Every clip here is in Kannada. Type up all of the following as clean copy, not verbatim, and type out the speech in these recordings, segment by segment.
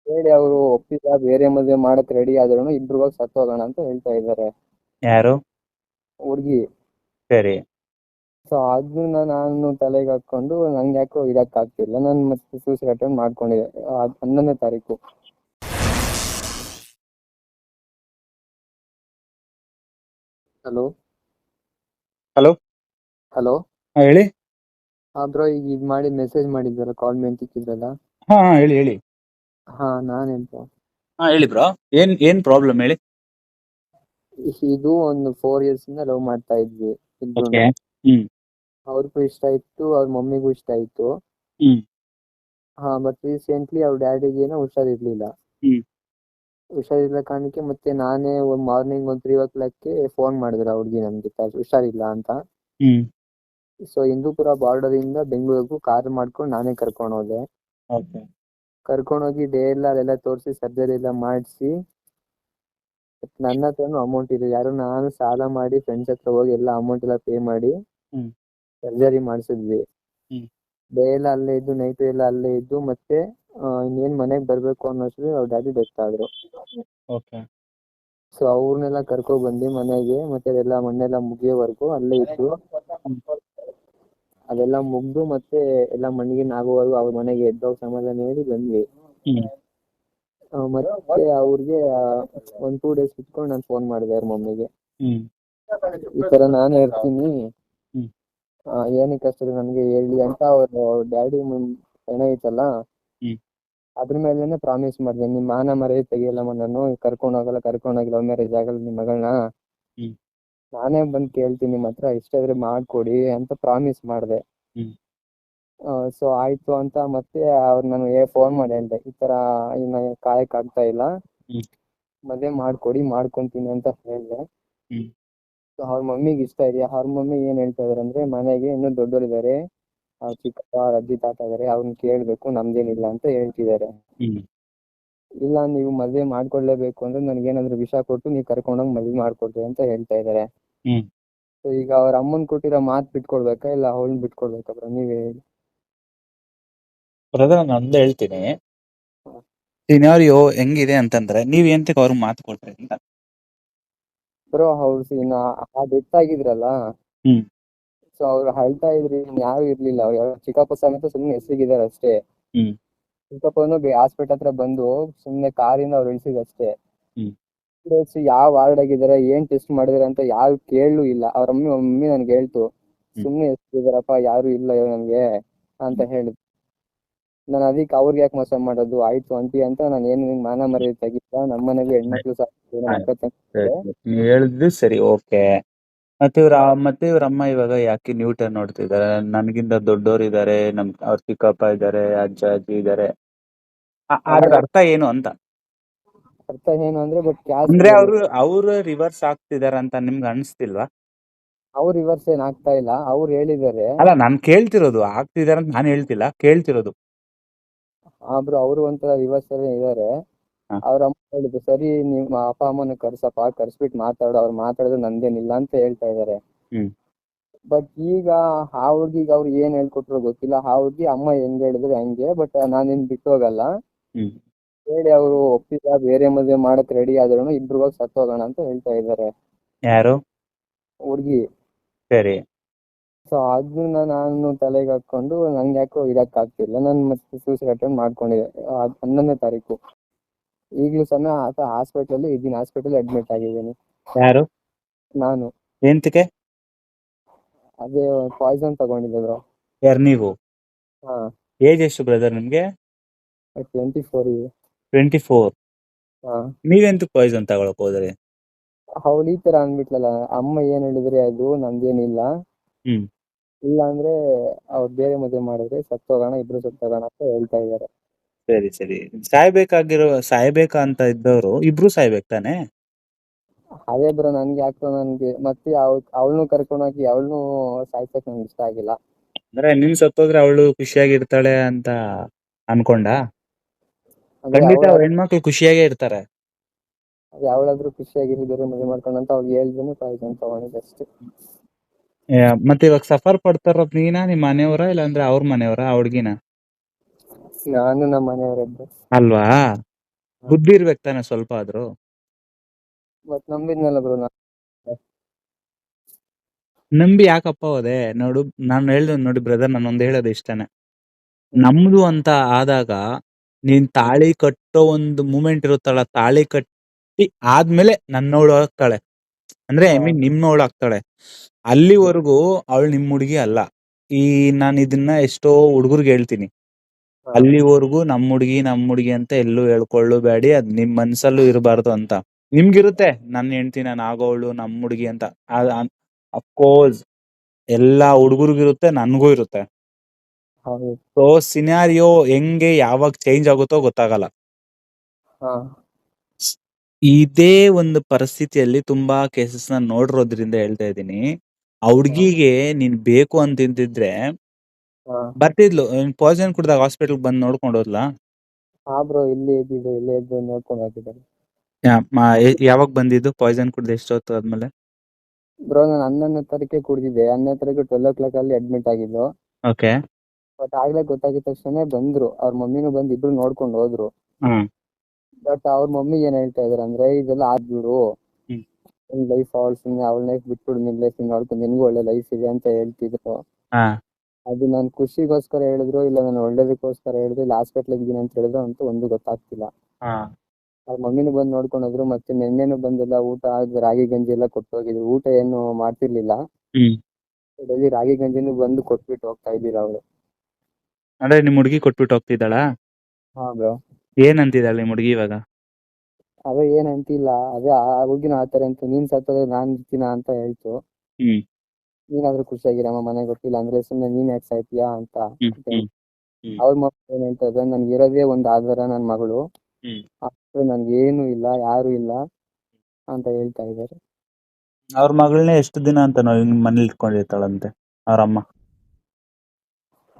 ಹೇಳಿ ಅವರು ಒಪ್ಪಿಲ್ಲ, ಬೇರೆ ಮದುವೆ ಮಾಡಕ್ ರೆಡಿ ಆದ್ರೂ ಇಬ್ರು ಹೋಗಿ ಸತ್ತೋಗೋಣ ಅಂತ ಹೇಳ್ತಾ ಇದ್ದಾರೆ ಯಾರು? ಹುಡುಗಿ. ಸರಿ. ಸೊ ಅದನ್ನ ನಾನು ತಲೆಗೆ ಹಾಕೊಂಡು ನಂಗೆ ಯಾಕೋ ಇರಕ್ಕಾಗ್ತಿಲ್ಲ, ನಾನು ಮತ್ತೆ ಸೂಸೈಡ್ ಅಟೆಂಪ್ಟ್ ಮಾಡ್ಕೊಂಡಿದ್ದೆ 11ನೇ ತಾರೀಕು. ಹಲೋ ಹಲೋ, ಹಲೋ ಹೇಳಿ. ಬ್ರೋ, ಈಗ ಇದು ಮಾಡಿ ಮೆಸೇಜ್ ಮಾಡಿದ್ರಲ್ಲ, ಕಾಲ್ ಮೇಲೆ ಸಿಕ್ಕಿದ್ರಲ್ಲ. ಹಾ ಹೇಳಿ ಹೇಳಿ. ನಾನೇನ್ ಬ್ರೋ, ಹೇಳಿ ಬ್ರೋ, ಏನ್ ಪ್ರಾಬ್ಲಮ್ ಹೇಳಿ. ಇದು ಒಂದು 4 years ಇಂದ ಲವ್ ಮಾಡ್ತಾ ಇದ್ವಿ ಓಕೆ. ಇಬ್ರು. ಹ್ಮ್ ಅವ್ರಿಗೂ ಇಷ್ಟ ಇತ್ತು, ಅವ್ರ ಮಮ್ಮಿಗೂ ಇಷ್ಟ ಇತ್ತು. ಹ್ಮ್ ಬಟ್ ರೀಸೆಂಟ್ಲಿ ಅವ್ರ ಡ್ಯಾಡಿಗೇನೋ ಹುಷಾರಿರ್ಲಿಲ್ಲ. ಹ್ಮ್ ಹುಷಾರಿಲ್ಲ ಕಾರಣಕ್ಕೆ ಮತ್ತೆ ನಾನೇ ಒಂದು ಮಾರ್ನಿಂಗ್ ಒಂದು 3 o'clockಗೆ ಫೋನ್ ಮಾಡಿದ್ರು ಆ ಹುಡುಗಿ ನನ್ಗೆ ಹುಷಾರಿಲ್ಲ ಅಂತ. ಹ್ಮ್ ಸೊ ಹಿಂದೂಪುರ ಬಾರ್ಡರ್ ಇಂದ ಬೆಂಗಳೂರಿಗೂ ಕಾರ್ ಮಾಡ್ಕೊಂಡು ನಾನೇ ಕರ್ಕೊಂಡು ಹೋದೆ. ಓಕೆ. ಕರ್ಕೊಂಡೋಗಿ ಡೇ ಎಲ್ಲ ಅಲ್ಲೆಲ್ಲ ತೋರಿಸಿ ಸರ್ಜರಿ ಎಲ್ಲ ಮಾಡಿಸಿ, ನನ್ನ ಹತ್ರನೂ ಅಮೌಂಟ್ ಇದೆ, ಯಾರು ನಾನು ಸಾಲ ಮಾಡಿ ಫ್ರೆಂಡ್ಸ್ ಹತ್ರ ಹೋಗಿ ಎಲ್ಲ ಅಮೌಂಟ್ ಎಲ್ಲ ಪೇ ಮಾಡಿ ಹ್ಮ್ ಸರ್ಜರಿ ಮಾಡಿಸಿದ್ವಿ. ಹ್ಮ್ ಡೇ ಎಲ್ಲ ಅಲ್ಲೇ ಇದ್ದು, ನೈಟ್ ಎಲ್ಲ ಅಲ್ಲೇ ಇದ್ದು, ಮತ್ತೆ ಇನ್ನೇನ್ ಮನೆಗೆ ಬರ್ಬೇಕು ಅನ್ನೋಷ್ಟ್ರಲ್ಲಿ ಅವ್ರ ಡ್ಯಾಡಿ ಡೆತ್ ಆದ್ರು. ಓಕೆ. ಸೊ ಅವ್ರನ್ನೆಲ್ಲ ಕರ್ಕೊ ಬಂದು ಮನೆಗೆ, ಮತ್ತೆ ಅದೆಲ್ಲ ಮಣ್ಣೆಲ್ಲ ಮುಗಿಯೋವರೆಗೂ ಅಲ್ಲೇ ಇದ್ದು, ಅದೆಲ್ಲ ಮುಗ್ದು ಮತ್ತೆ ಎಲ್ಲ ಮಣ್ಣಿಗೆ ಆಗುವವರೆಗೂ ಅವ್ರ ಮನೆಗೆ ಎದ್ದೋಗ್ ಸಮಾಧಾನ ಹೇಳಿ ಬಂದ್ವಿ. ಹ್ಮ್ ಮತ್ತೆ ಅವ್ರಿಗೆ ಒಂದು 2 days ಬಿಟ್ಕೊಂಡು ನಾನು ಫೋನ್ ಮಾಡಿದೆ ಅವ್ರ ಮಮ್ಮಿಗೆ. ಹ್ಮ್ ಈ ತರ ನಾನು ಇರ್ತೀನಿ, ಹ್ಮ್ ಏನಕ್ಕೆ ಅಷ್ಟೇ ನನ್ಗೆ ಹೇಳಿ ಅಂತ ಅವ್ರ ಡ್ಯಾಡಿ ಹೆಣ ಐತಲ್ಲ ಹ್ಮ್ ಅದ್ರ ಮೇಲೆನೆ ಪ್ರಾಮಿಸ್ ಮಾಡಿದೆ, ನಿಮ್ ಮಾನ ಮರ್ಯಾದೆ ತೆಗಿಯಲ್ಲಮ್ಮ, ನಾನು ಕರ್ಕೊಂಡೋಗಿ ಲವ್ ಮ್ಯಾರೇಜ್ ಆಗಲ್ಲ ನಿಮ್ ಮಗಳನ್ನ, ಹ್ಮ್ ನಾನೇ ಬಂದು ಕೇಳ್ತೀನಿ ನಿಮ್ಮ ಹತ್ರ, ಇಷ್ಟ ಇದ್ರೆ ಮಾಡ್ಕೊಡಿ ಅಂತ ಪ್ರಾಮಿಸ್ ಮಾಡಿದೆ. ಹ್ಮ್ ಸೊ ಆಯ್ತು ಅಂತ ಮತ್ತೆ ಅವ್ರು ನನಗೆ ಫೋನ್ ಮಾಡಿ ಹೇಳ್ದೆ, ಈ ತರ ಇನ್ನ ಕಾಯಕ್ ಆಗ್ತಾ ಇಲ್ಲ, ಹ್ಮ್ ಮದ್ವೆ ಮಾಡ್ಕೊಂತೀನಿ ಅಂತ ಹೇಳ್ದೆ. ಹ್ಮ್ ಸೊ ಅವ್ರ ಮಮ್ಮಿಗೆ ಇಷ್ಟ ಇದೆಯಾ, ಅವ್ರ ಮಮ್ಮಿ ಏನ್ ಹೇಳ್ತಾ ಇದಾರೆ ಅಂದ್ರೆ, ಮನೆಗೆ ಇನ್ನೂ ದೊಡ್ಡೋರಿದ್ದಾರೆ, ಅವ್ರ ಚಿಕ್ಕಪ್ಪ ಅವ್ರ ಅಜ್ಜಿ ತಾತ ಇದಾರೆ, ಅವ್ರನ್ನ ಕೇಳ್ಬೇಕು, ನಮ್ದೇನಿಲ್ಲ ಅಂತ ಹೇಳ್ತಿದ್ದಾರೆ. ಹ್ಮ್ ಇಲ್ಲ ನೀವು ಮದ್ವೆ ಮಾಡ್ಕೊಳ್ಳೇಬೇಕು ಅಂದ್ರೆ ನನ್ಗೇನಾದ್ರು ವಿಷ ಕೊಟ್ಟು ನೀವು ಕರ್ಕೊಂಡೋಗಿ ಮದ್ವೆ ಮಾಡ್ಕೊಡ್ರಿ ಅಂತ ಹೇಳ್ತಾ ಇದಾರೆ. ಹ್ಮ್ ಸೊ ಈಗ ಅವ್ರ ಅಮ್ಮನ್ ಕೊಟ್ಟಿರೋ ಮಾತು ಬಿಟ್ಕೊಡ್ಬೇಕಾ ಇಲ್ಲ ಅವಳನ್ನ ಬಿಟ್ಕೊಡ್ಬೇಕಾ ಬ್ರೋ, ನೀವೇ ಹೇಳಿ. ಬ್ರದರ್, ನಾನು ಒಂದೇ ಹೇಳ್ತೀನಿ. ಸಿನಾರಿಯೋ ಹೆಂಗಿದೆ ಅಂತಂದ್ರೆ, ನೀವ್ ಎಂತಕ್ಕೆ ಅವ್ರಿಗೆ ಮಾತು ಕೊಟ್ರಿ ಅಂತ. ಬ್ರೋ ಅವ್ರು ಆ ಡೆತ್ ಆಗಿದ್ರಲ್ಲ, ಹ್ಮ್ ಸೊ ಅವ್ರು ಅಳ್ತಾ ಇದ್ರಿ, ಯಾರು ಇರ್ಲಿಲ್ಲ, ಅವ್ರ ಚಿಕ್ಕಪ್ಪ ಸಮೇತ ಸುಮ್ನೆ ಹೆಸರಿಗಿದಾರೆ ಅಷ್ಟೇ. ಹ್ಮ್ ಚಿಕ್ಕಪ್ಪನು ಹಾಸ್ಪಿಟಲ್ ಹತ್ರ ಬಂದು ಸುಮ್ನೆ ಕಾರಿಂದ ಅವ್ರು ಇಳಿಸಿದಷ್ಟೇ. ಹ್ಮ್ ಯಾವ ವಾರ್ಡ್ ಆಗಿದಾರೆ, ಏನ್ ಟೆಸ್ಟ್ ಮಾಡಿದಾರೆ ಅಂತ ಯಾರು ಕೇಳಲೂ ಇಲ್ಲ. ಅವ್ರ ಮಮ್ಮಿ ನನ್ಗೆ ಹೇಳ್ತು, ಹ್ಮ್ ಸುಮ್ನೆ ಹೆಸರಿದಾರಪ್ಪ, ಯಾರು ಇಲ್ಲ ನನ್ಗೆ ಅಂತ ಹೇಳಿದ್. ನಾನು ಅದಕ್ಕೆ ಅವ್ರಿಗೆ ಯಾಕೆ ಮೋಸ ಮಾಡೋದು, ಆಯ್ತು ಅಂಟಿ ಅಂತ ನಾನು ಏನು ಮಾನ ಮರ್ಯಾದೆ ತೆಗಿಲ್ಲ, ನಮ್ಮನೇಲಿ ಹೆಣ್ಮಕ್ಳು ಸಾಕ್ತಿದ್ರು, ನಮ್ಮ ಅಕ್ಕ ತಂಗಿದ್ರೆ. ನೀವ್ ಹೇಳಿದ್ದು ಸರಿ, ಓಕೆ. ಮತ್ತೆ ಇವ್ರ ಅಮ್ಮ ಇವಾಗ ಯಾಕೆ ನ್ಯೂಟನ್ ನೋಡ್ತಿದಾರೆ? ನನಗಿಂತ ದೊಡ್ಡೋರು ಇದಾರೆ, ಅವ್ರ ಚಿಕ್ಕಪ್ಪ ಇದಾರೆ, ಅಜ್ಜ ಅಜ್ಜಿ ಇದಾರೆ, ಅದ್ರ ಅರ್ಥ ಏನು ಅಂತ. ಅರ್ಥ ಏನು ಅಂದ್ರೆ, ಬಟ್ ಕ್ಯಾಸ್ಟ್ ಅಂದ್ರೆ ಇದೆ. ಅವ್ರು ರಿವರ್ಸ್ ಆಗ್ತಿದಾರ ಅಂತ ನಿಮ್ಗೆ ಅನಿಸ್ತಿಲ್ವಾ? ಅವ್ರು ರಿವರ್ಸ್ ಏನ್ ಆಗ್ತಾ ಇಲ್ಲ, ಅವ್ರು ಹೇಳಿದ್ದಾರೆ. ಅಲ್ಲ, ನಾನ್ ಕೇಳ್ತಿರೋದು ಆಗ್ತಿದಾರ ಅಂತ ನಾನು ಹೇಳ್ತಿಲ್ಲ, ಕೇಳ್ತಿರೋದು. ಬ್ರೋ ಅವರು ಒಂಥರ ರಿವರ್ಸ್ ಅಲ್ಲೇ ಇದಾರೆ. ಹ. ಅವ್ರ ಅಮ್ಮ ಹೇಳಿದ್ರು, ಸರಿ ನಿಮ್ಮ ಅಪ್ಪ ಅಮ್ಮನ ಕರ್ಸ್ಬಿಟ್ಟು ಮಾತಾಡು, ಅವ್ರು ಮಾತಾಡೋದು ನಂದೇನಿಲ್ಲ ಅಂತ ಹೇಳ್ತಾ ಇದಾರೆ. ಹ್ಮ್ ಬಟ್ ಈಗ ಆ ಹುಡ್ಗಿಗೆ ಅವ್ರು ಏನ್ ಹೇಳ್ಕೊಟ್ರು ಗೊತ್ತಿಲ್ಲ, ಆ ಹುಡ್ಗಿ ಅಮ್ಮ ಹೆಂಗ್ ಹೇಳಿದ್ರೆ ಹಂಗೆ, ಬಟ್ ನಾನೇನ್ ಬಿಟ್ಟು ಹೋಗಲ್ಲ ಹ್ಮ್ ಹೇಳಿ ಅವರು ಒಪ್ಪಿಲ್ಲ, ಬೇರೆ ಮದುವೆ ಮಾಡಕ್ ರೆಡಿ ಆದ್ರೂ ಇಬ್ರು ಹೋಗಿ ಸತ್ತೋಗೋಣ ಅಂತ ಹೇಳ್ತಾ ಇದ್ದಾರೆ ಯಾರು? ಹುಡ್ಗಿ. ಸರಿ. ಸೊ ಅದನ್ನ ನಾನು ತಲೆಗೆ ಹಾಕೊಂಡು ನಂಗೆ ಯಾಕೋ ಇರಕ್ಕಾಗ್ತಿಲ್ಲ, ನಾನು ಮತ್ತೆ ಸೂಸೈಡ್ ಅಟೆಂಪ್ಟ್ ಮಾಡ್ಕೊಂಡಿದ್ದೆ 11ನೇ ತಾರೀಕು. ಈಗಲೂ ಸಹ ಹಾಸ್ಪಿಟಲ್ ಅಡ್ಮಿಟ್ ಆಗಿದ್ದೀನಿ. ಯಾರು? ನಾನು ಎಂತಕ್ಕೆ? ಅದೇ ಪಾಯ್ಸನ್ ತಗೊಂಡಿದ್ದೆ ಬ್ರೋ. ಯಾರು ನೀವು? ಹಾ, ಏಜ್ ಎಷ್ಟು ಬ್ರದರ್ ನಿಮ್ಗೆ? 24 ಇದೆ. 24. ಹಾ, ನೀವೆಂತಕ್ಕೆ ಪಾಯ್ಸನ್ ತಗೊಳಕ್ ಹೋದ್ರಿ? ಅವಳು ಈ ತರ ಅಂದ್ಬಿಟ್ಲಲ್ಲ, ಅಮ್ಮ ಏನ್ ಹೇಳಿದ್ರೆ ಅದು ನಂದೇನಿಲ್ಲ, ಹ್ಮ್ ಇಲ್ಲ ಅಂದ್ರೆ ಅವ್ರು ಬೇರೆ ಮದುವೆ ಮಾಡಿದ್ರೆ ಇಬ್ರು ಸತ್ತೋಗೋಣ ಅಂತ ಹೇಳ್ತಾ ಇದಾರೆ. ಸರಿ ಸರಿ. ಸಾಯ್ಬೇಕಾ ಅಂತ ಇದ್ದವ್ರು ಇಬ್ರು ಸಾಯ್ಬೇಕು ತಾನೆ? ಅದೇ ಬ್ರೋ, ನನ್ಗೆ ಮತ್ತೆ ಅವಳನ್ನು ಕರ್ಕೊಂಡೋಗಿ ಅವಳನ್ನು ಸಾಯ್ಸಕ್ ನನ್ಗೆ ಇಷ್ಟ ಆಗಿಲ್ಲ. ಅಂದ್ರೆ ನೀನ್ ಸತ್ತೋದ್ರೆ ಅವಳು ಖುಷಿಯಾಗಿರ್ತಾಳೆ ಅಂತ ಅನ್ಕೊಂಡ? ಅಂದ್ರೆ ಖಂಡಿತ ಅವ್ರ ಹೆಣ್ಮಕ್ಳು ಖುಷಿಯಾಗೇ ಇರ್ತಾರೆ. ಯಾವಳಾದ್ರೂ ಖುಷಿಯಾಗಿರಿ ಬೇರೆ ಮದುವೆ ಮಾಡ್ಕೊಂಡಂತ ಅವ್ರಿಗೆ ಹೇಳ್ದೇನೆ ಪಾಯ್ಸನ್ ತಗೊಂಡಿದ್ದೆ ಅಷ್ಟೇ. ಮತ್ತೆ ಇವಾಗ ಸಫರ್ ಪಡ್ತಾರೋದ್ ನೀನಾ, ನಿಮ್ ಮನೆಯವರ, ಇಲ್ಲ ಅಂದ್ರೆ ಅವ್ರ ಮನೆಯವರ, ಆ ಹುಡ್ಗಿನ? ನಾನು ನಮ್ಮ ಮನೆಯವರದ್ದು. ಅಲ್ವಾ? ಬುದ್ಧಿ ಇರ್ಬೇಕು ತಾನೆ ಸ್ವಲ್ಪ ಆದ್ರೂ. ಮತ್ ನಂಬಿದ್ನಲ್ಲ ಬ್ರೋ ನಂಬಿ ಯಾಕಪ್ಪ ಹೋದೆ ನೋಡು. ನಾನು ಹೇಳ್ದೆ ನೋಡಿ ಬ್ರದರ್, ನಾನೊಂದು ಹೇಳೋದು ಇಷ್ಟನೇ. ನಮ್ದು ಅಂತ ಆದಾಗ ನೀನ್ ತಾಳಿ ಕಟ್ಟೋ ಒಂದು ಮೂಮೆಂಟ್ ಇರುತ್ತಲ್ಲ, ತಾಳಿ ಕಟ್ಟಿ ಆದ್ಮೇಲೆ ನನ್ನವಳು ಆಗ್ತಾಳೆ, ಅಂದ್ರೆ ಐ ಮೀನ್ ನಿಮ್ಮವಳು ಆಗ್ತಾಳೆ. ಅಲ್ಲಿವರೆಗೂ ಅವಳು ನಿಮ್ ಹುಡುಗಿ ಅಲ್ಲ. ನಾನು ಇದನ್ನ ಎಷ್ಟೋ ಹುಡುಗರ್ಗೆ ಹೇಳ್ತೀನಿ, ಅಲ್ಲಿವರೆಗೂ ನಮ್ಮ ಹುಡುಗಿ ಅಂತ ಎಲ್ಲೂ ಹೇಳ್ಕೊಳ್ಳಬೇಡಿ, ಅದ್ ನಿಮ್ ಮನ್ಸಲ್ಲೂ ಇರಬಾರ್ದು ಅಂತ. ನಿಮ್ಗಿರುತ್ತೆ ನನ್ನ ಹೆಂಡ್ತಿ ನಾನು ಆಗೋವಳು ನಮ್ಮ ಹುಡುಗಿ ಅಂತ. ಅಫ್ಕೋರ್ಸ್ ಎಲ್ಲಾ ಹುಡುಗರಿಗಿರುತ್ತೆ, ನನ್ಗೂ ಇರುತ್ತೆ. ಸೊ ಸಿನಾರಿಯೋ ಹೆಂಗೆ ಯಾವಾಗ ಚೇಂಜ್ ಆಗುತ್ತೋ ಗೊತ್ತಾಗಲ್ಲ. ಇದೇ ಒಂದು ಪರಿಸ್ಥಿತಿಯಲ್ಲಿ ತುಂಬಾ ಕೇಸಸ್ ನ ನೋಡಿರೋದ್ರಿಂದ ಹೇಳ್ತಾ ಇದ್ದೀನಿ. ಆ ಹುಡ್ಗಿಗೆ ನೀನ್ ಬೇಕು ಅಂತಿದ್ರೆ ಬರ್ತಿದ್ಲು. ಪಾಯ್ಸನ್ ಕುಡ್ದಾಗ ಹಾಸ್ಪಿಟಲ್ ಬಂದ್ ನೋಡ್ಕೊಂಡು ಹೋದ್ಲಾ? ಇಲ್ಲೇ ಇದ್ದು ನೋಡ್ಕೊಂಡು ಹೋಗಿದ್ದಾರೆ. ಯಾವಾಗ ಬಂದಿದ್ದು ಪಾಯ್ಸನ್ ಕುಡ್ದು ಎಷ್ಟೊತ್ತು ಆದ್ಮೇಲೆ? ಬ್ರೋ ನಾನು 11ನೇ ತಾರೀಕೆ ಕುಡ್ದಿದ್ದೆ. 11ನೇ ತಾರೀಕು 12 o'clock ಅಲ್ಲಿ ಅಡ್ಮಿಟ್ ಆಗಿದ್ದು. ಓಕೆ. ಬಟ್ ಆಗ್ಲೇ ಗೊತ್ತಾಗಿದ ತಕ್ಷಣ ಬಂದ್ರು, ಅವ್ರ ಮಮ್ಮಿನೂ ಬಂದು ಇಬ್ರು ನೋಡ್ಕೊಂಡು ಹೋದ್ರು. ಬಟ್ ಅವ್ರ ಮಮ್ಮಿ ಏನ್ ಹೇಳ್ತಾ ಇದಾರೆ ಅಂದ್ರೆ, ಇದೆಲ್ಲ ಆಗ್ಬಿಡು, ನಿನ್ ಲೈಫ್ ಸುಮ್ನೆ ಅವಳ ಲೈಫ್ ಬಿಟ್ಬಿಡು, ನಿನ್ ಲೈಫ್ ನೋಡ್ಕೊಂಡು ನಿನ್ಗೂ ಒಳ್ಳೆ ಲೈಫ್ ಇದೆ ಅಂತ ಹೇಳ್ತಿದ್ರು. ಅದು ನನ್ ಖುಷಿಗೋಸ್ಕರ ಹೇಳಿದ್ರು ಇಲ್ಲ ನಾನು ಒಳ್ಳೇದಕ್ಕೋಸ್ಕರ ಹೇಳಿದ್ರು ಇಲ್ಲ ಹಾಸ್ಪಿಟ್ಲ್ ಇದ್ದೀನಿ ಅಂತ ಹೇಳಿದ್ರು ಅಂತ ಒಂದು ಗೊತ್ತಾಗ್ತಿಲ್ಲ. ಅವ್ರ ಮಮ್ಮಿನೂ ಬಂದು ನೋಡ್ಕೊಂಡು ಹೋದ್ರು. ಮತ್ತೆ ನಿನ್ನೆನೂ ಬಂದೆಲ್ಲ ಊಟ ರಾಗಿ ಗಂಜಿ ಎಲ್ಲ ಕೊಟ್ಟು ಹೋಗಿದ್ರು. ಊಟ ಏನು ಮಾಡ್ತಿರ್ಲಿಲ್ಲ, ಡೈಲಿ ರಾಗಿ ಗಂಜಿನೂ ಬಂದು ಕೊಟ್ಬಿಟ್ಟು ಹೋಗ್ತಾ ಇದ್ದೀರ ಅವಳು. ಅಂದ್ರೆ ನಿಮ್ ಹುಡುಗಿ ಕೊಟ್ಬಿಟ್ಟು ಹೋಗ್ತಿದ್ದಾಳ? ಹಾ ಬ್ರೋ. ಏನಂತಿದ್ದಾಳೆ ನಿಮ್ ಹುಡುಗಿ ಇವಾಗ? ಅದೇ ಏನಂತಿಲ್ಲ, ಅದೇ ಆ ಹುಡುಗಿನ ಆತರ ಅಂತ, ನೀನ್ ಸತ್ತೋದ್ರೆ ನಾನ್ ಇರ್ತೀನ ಅಂತ ಹೇಳ್ತು. ನೀನಾದ್ರೂ ಖುಷಿಯಾಗಿರಮ್ಮ, ಮನೆಗೆ ಗೊತ್ತಿಲ್ಲ ಅಂದ್ರೆ ಸುಮ್ನೆ ನೀನ್ ಯಾಕೆ ಸಾಯ್ತೀಯಾ ಅಂತ. ಅವ್ರ ಮಕ್ಕಳು ಏನ್ ಹೇಳ್ತಾ ಇದ್ದಾರೆ, ನನ್ಗೆ ಇರೋದೇ ಒಂದು ಆಧಾರ ನನ್ ಮಗಳು, ನನ್ಗೇನು ಇಲ್ಲ ಯಾರು ಇಲ್ಲ ಅಂತ ಹೇಳ್ತಾ ಇದ್ದಾರೆ. ಅವ್ರ ಮಗಳನ್ನೇ ಎಷ್ಟು ದಿನ ಅಂತ ಮನೇಲಿ ಇಟ್ಕೊಂಡಿರ್ತಾಳಂತೆ ಅವ್ರಮ್ಮ?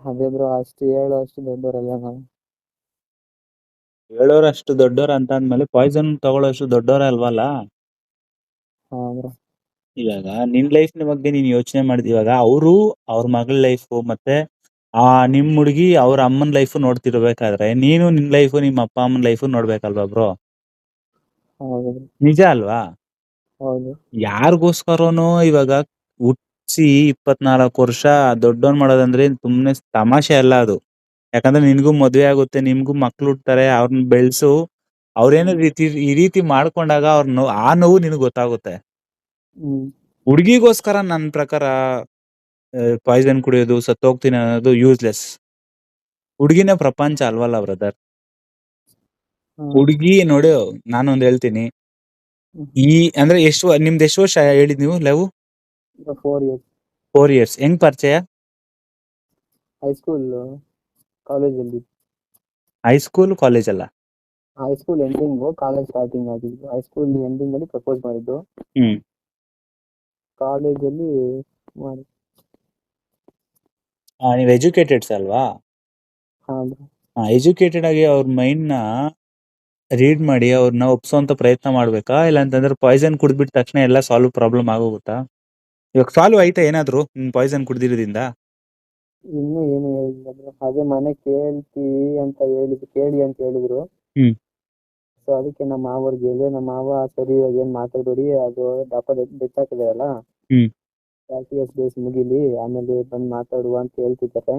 ಅದೇ ಬ್ರೋ, ಅಷ್ಟು ದೊಡ್ಡವರಲ್ಲ ನಾವು. ಹೇಳೋರಷ್ಟು ದೊಡ್ಡವ್ರ ಅಂತ ಅಂದ್ಮೇಲೆ ಪಾಯ್ಸನ್ ತಗೊಳ್ಳೋಷ್ಟು ದೊಡ್ಡವ್ರ ಅಲ್ವಲ್ಲ? ಇವಾಗ ನಿನ್ ಲೈಫ್ ಬಗ್ಗೆ ನೀನ್ ಯೋಚನೆ ಮಾಡಿದ್, ಇವಾಗ ಅವ್ರ ಮಗಳ ಲೈಫ್ ಮತ್ತೆ ನಿಮ್ ಹುಡುಗಿ ಅವ್ರ ಅಮ್ಮನ ಲೈಫ್ ನೋಡ್ತಿರ್ಬೇಕಾದ್ರೆ ನೀನು ನಿನ್ ಲೈಫ್ ನಿಮ್ಮ ಅಪ್ಪ ಅಮ್ಮನ ಲೈಫ್ ನೋಡ್ಬೇಕಲ್ವಾ ಬ್ರೋ? ನಿಜ ಅಲ್ವಾ? ಯಾರಿಗೋಸ್ಕರನೋ ಇವಾಗ ಹುಟ್ಸಿ 24 ವರ್ಷ ದೊಡ್ಡವನ್ ಮಾಡೋದಂದ್ರೆ ಸುಮ್ನೆ ತಮಾಷೆ ಅಲ್ಲ ಅದು. ಯಾಕಂದ್ರೆ ನಿನ್ಗೂ ಮದ್ವೆ ಆಗುತ್ತೆ, ನಿಮ್ಗೂ ಮಕ್ಳು ಹುಟ್ತಾರೆ, ಅವ್ರನ್ನ ಬೆಳ್ಸು. ಅವ್ರೇನೋ ಈ ರೀತಿ ಮಾಡ್ಕೊಂಡಾಗ ಆ ನೋವು ನಿನಗ್ ಗೊತ್ತಾಗುತ್ತೆ. ಹುಡುಗಿಗೋಸ್ಕರ ನನ್ನ ಪ್ರಕಾರ ಪಾಯ್ಸನ್ ಕುಡಿಯೋದು, ಸತ್ತೋಗ್ತೀನಿ ಅನ್ನೋದು ಯೂಸ್ಲೆಸ್. ಹುಡುಗಿನೇ ಪ್ರಪಂಚ ಅಲ್ವಲ್ಲ ಬ್ರದರ್? ಹುಡುಗಿ ನೋಡಿ, ನಾನೊಂದ್ ಹೇಳ್ತೀನಿ, ಅಂದ್ರೆ ನಿಮ್ದು ಎಷ್ಟು ವರ್ಷ ಹೇಳಿದ್ ನೀವು ಲವ್? 4 years. ಹೆಂಗ್ ಪರಿಚಯ? ಹೈಸ್ಕೂಲ್ ಕಾಲೇಜಲ್ಲಿ. ಹೈಸ್ಕೂಲ್ ಕಾಲೇಜ್ ಅಲ್ಲ? ಹೈಸ್ಕೂಲ್ ಎಂಡಿಂಗ್, ಕಾಲೇಜ್ ಸ್ಟಾರ್ಟಿಂಗ್ ಆಗಿದ್ದು. ಹೈಸ್ಕೂಲ್ ಎಂಡಿಂಗ್ ಅಲ್ಲಿ ಪ್ರಪೋಸ್ ಮಾಡಿದ್ದು, ಕಾಲೇಜಲ್ಲಿ ಮಾಡಿ. ನೀವ್ ಎಜುಕೇಟೆಡ್ಸ್ ಅಲ್ವಾ? ಎಜುಕೇಟೆಡ್ ಆಗಿ ಅವ್ರ ಮೈಂಡ್ ನ ರೀಡ್ ಮಾಡಿ ಅವ್ರನ್ನ ಒಪ್ಸೋಂತ ಪ್ರಯತ್ನ ಮಾಡ್ಬೇಕಾ, ಇಲ್ಲ ಅಂತಂದ್ರೆ ಪಾಯ್ಸನ್ ಕುಡ್ದ್ಬಿಟ್ಟ ತಕ್ಷಣ ಎಲ್ಲ ಪ್ರಾಬ್ಲಮ್ ಆಗೋಗುತ್ತಾ? ಇವಾಗ ಸಾಲ್ವ್ ಆಯ್ತಾ ಏನಾದ್ರು ಪಾಯ್ಸನ್ ಕುಡ್ದಿರೋದ್ರಿಂದ? ಇನ್ನು ಏನು ಹೇಳಿಲ್ಲ. ಅದೇ ಮನೆ ಕೇಳಿ ಅಂತ ಹೇಳಿದ್ರು. ಸೊ ಅದಕ್ಕೆ ನಮ್ಮ ಮಾವರ್ಗೆ ಹೇಳಿದೆ. ನಮ್ಮ ಮಾವ ಸರಿ ಏನ್ ಮಾತಾಡ್ಬೇಡಿ, ಅದು ಡೆತ್ ಹಾಕಿದಾರಲ್ಲ, 40 years ಡೇಸ್ ಮುಗಿಲಿ ಆಮೇಲೆ ಬಂದ್ ಮಾತಾಡುವ ಅಂತ ಹೇಳ್ತಿದ್ದಾರೆ.